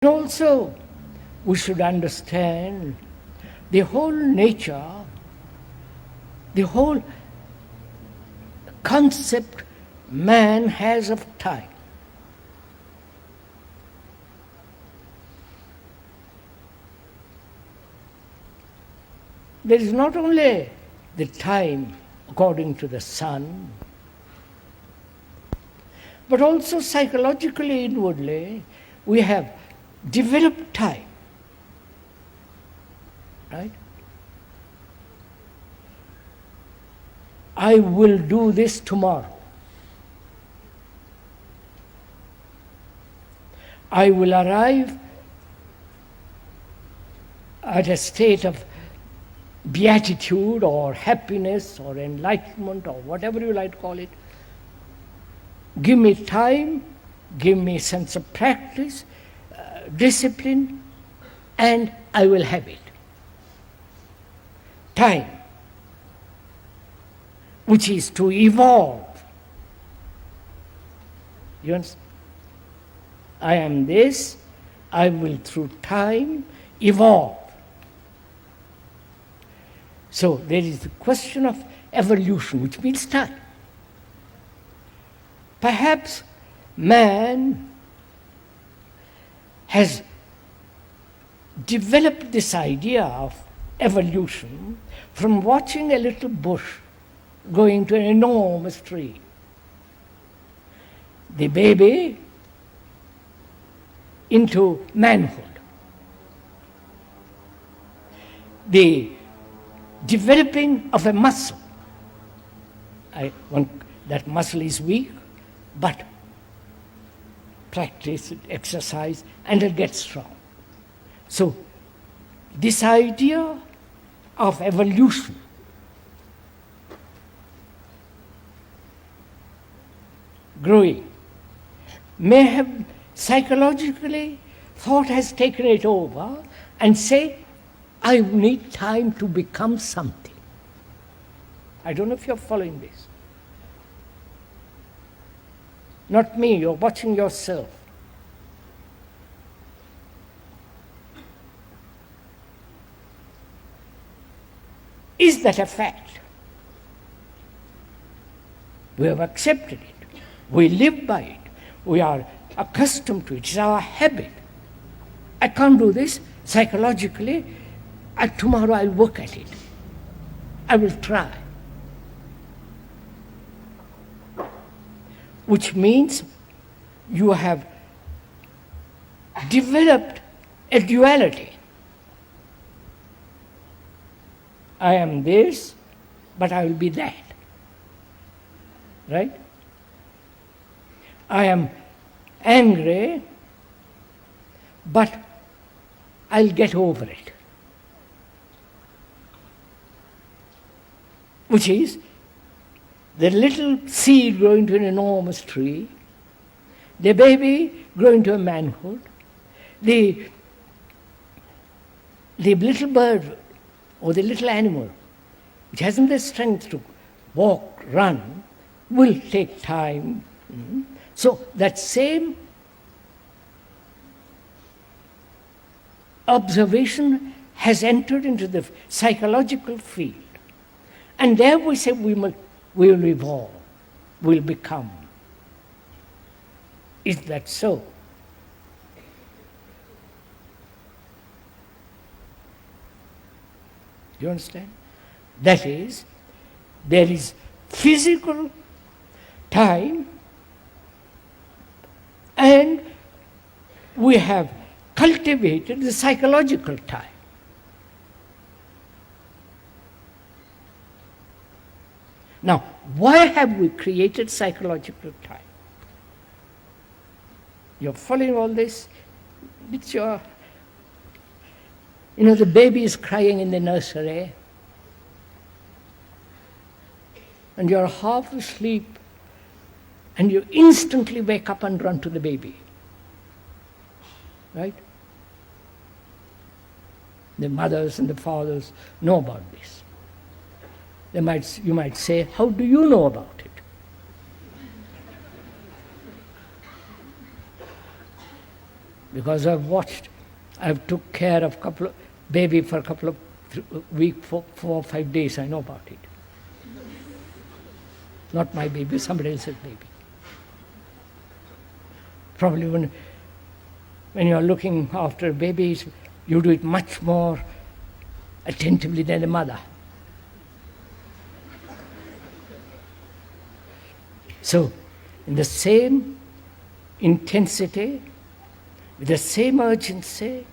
Also, we should understand the whole nature, the whole concept man has of time. There is not only the time according to the sun, but also psychologically, inwardly, we have developed time. Right? I will do this tomorrow. I will arrive at a state of beatitude or happiness or enlightenment or whatever you like to call it. Give me time, give me a sense of practice, discipline, and I will have it. Time, which is to evolve. You understand? I am this, I will through time evolve. So there is the question of evolution, which means time. Perhaps man has developed this idea of evolution from watching a little bush going to an enormous tree. The baby into manhood. The developing of a muscle. That muscle is weak, but practice, exercise, and it gets strong. So this idea of evolution growing may have psychologically thought has taken it over and say, I need time to become something. I don't know if you're following this. Not me, you're watching yourself. Is that a fact? We have accepted it. We live by it. We are accustomed to it. It's our habit. I can't do this psychologically. Tomorrow I'll work at it. I will try. Which means you have developed a duality. I am this, but I will be that. Right? I am angry, but I'll get over it. Which is the little seed growing to an enormous tree, the baby growing to a manhood, the little bird or the little animal which hasn't the strength to walk, run, will take time. So that same observation has entered into the psychological field. And there we say we will evolve, will become. Is that so? You understand? That is, there is physical time and we have cultivated the psychological time. Now, why have we created psychological time? You're following all this? It's your... the baby is crying in the nursery, and you're half asleep, and you instantly wake up and run to the baby. Right? The mothers and the fathers know about this. You might say, how do you know about it? because I've took care of baby for a couple of weeks, 4 or 5 days, I know about it. Not my baby, somebody else's baby. Probably when you are looking after babies, you do it much more attentively than a mother. So, in the same intensity, with the same urgency,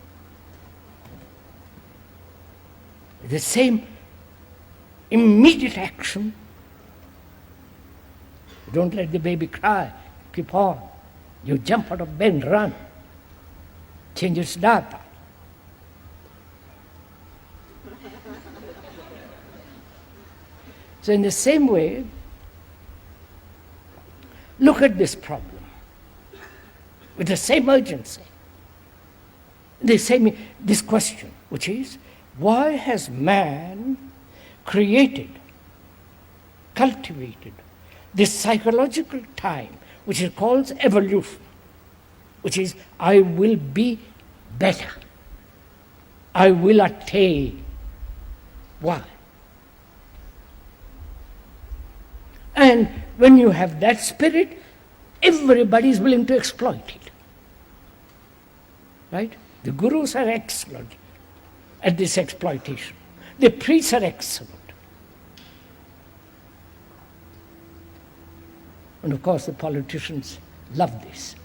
with the same immediate action, don't let the baby cry, keep on. You jump out of bed and run, change its diaper. So in the same way, look at this problem with the same urgency, this question, which is, why has man created, cultivated this psychological time, which is called evolution, which is, I will be better, I will attain. Why? And when you have that spirit, everybody is willing to exploit it. Right? The gurus are excellent at this exploitation. The priests are excellent. And of course the politicians love this.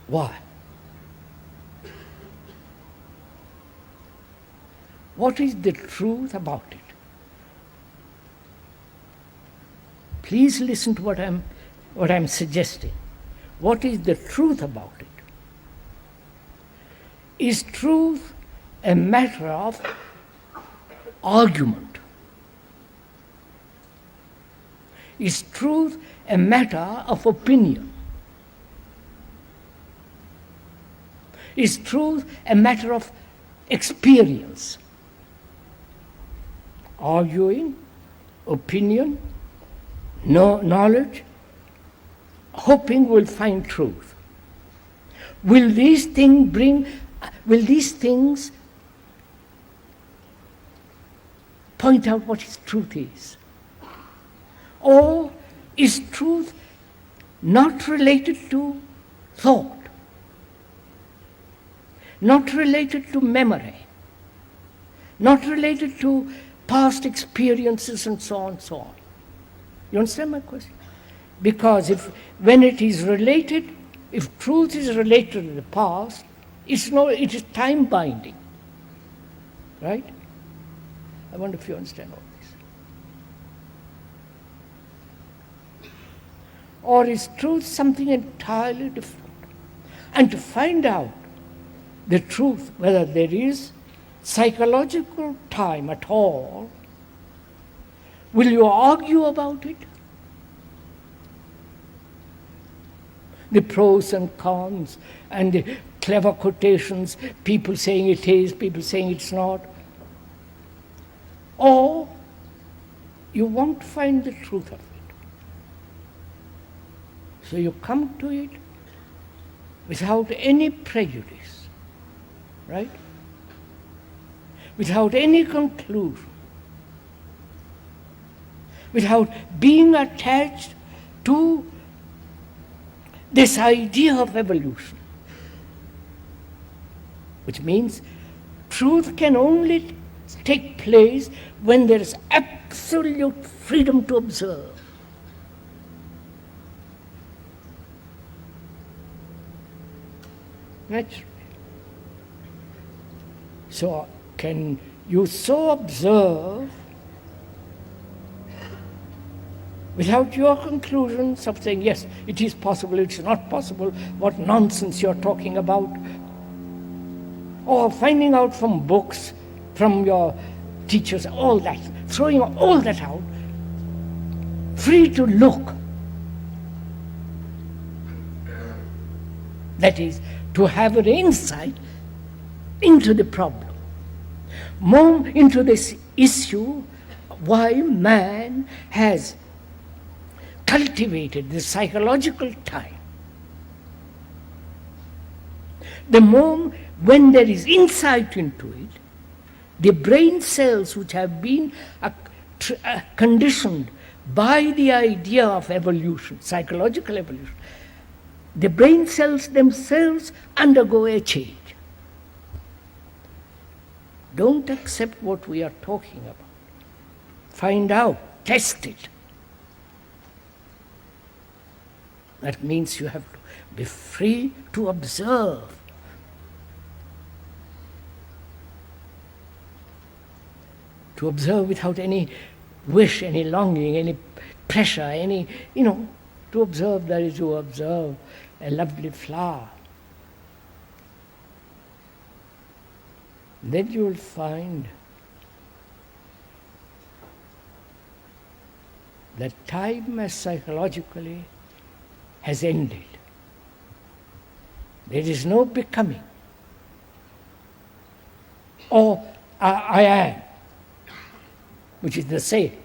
Why? What is the truth about it? Please listen to what I'm suggesting. What is the truth about it? Is truth a matter of argument? Is truth a matter of opinion? Is truth a matter of experience? Arguing, opinion, knowledge, hoping we'll find truth. Will these things point out what his truth is? Or is truth not related to thought, not related to memory, not related to past experiences and so on and so on? You understand my question? Because if truth is related to the past, it is time binding. Right? I wonder if you understand all this. Or is truth something entirely different? And to find out the truth, whether there is psychological time at all, will you argue about it? The pros and cons and the clever quotations, people saying it is, people saying it's not. Or you won't find the truth of it. So you come to it without any prejudice, right? Without any conclusion, without being attached to this idea of evolution, which means truth can only take place when there is absolute freedom to observe. Naturally. So can you so observe without your conclusions of saying, yes, it is possible, it's not possible, what nonsense you're talking about, or finding out from books, from your teachers, all that, throwing all that out, free to look. That is, to have an insight into the problem, more into this issue, why man has cultivated, this psychological time, the more when there is insight into it, the brain cells which have been conditioned by the idea of evolution, psychological evolution, the brain cells themselves undergo a change. Don't accept what we are talking about. Find out, test it. That means you have to be free to observe. To observe without any wish, any longing, any pressure, any, to observe, that is to observe a lovely flower. Then you will find that time as psychologically has ended. There is no becoming. Or I am, which is the same.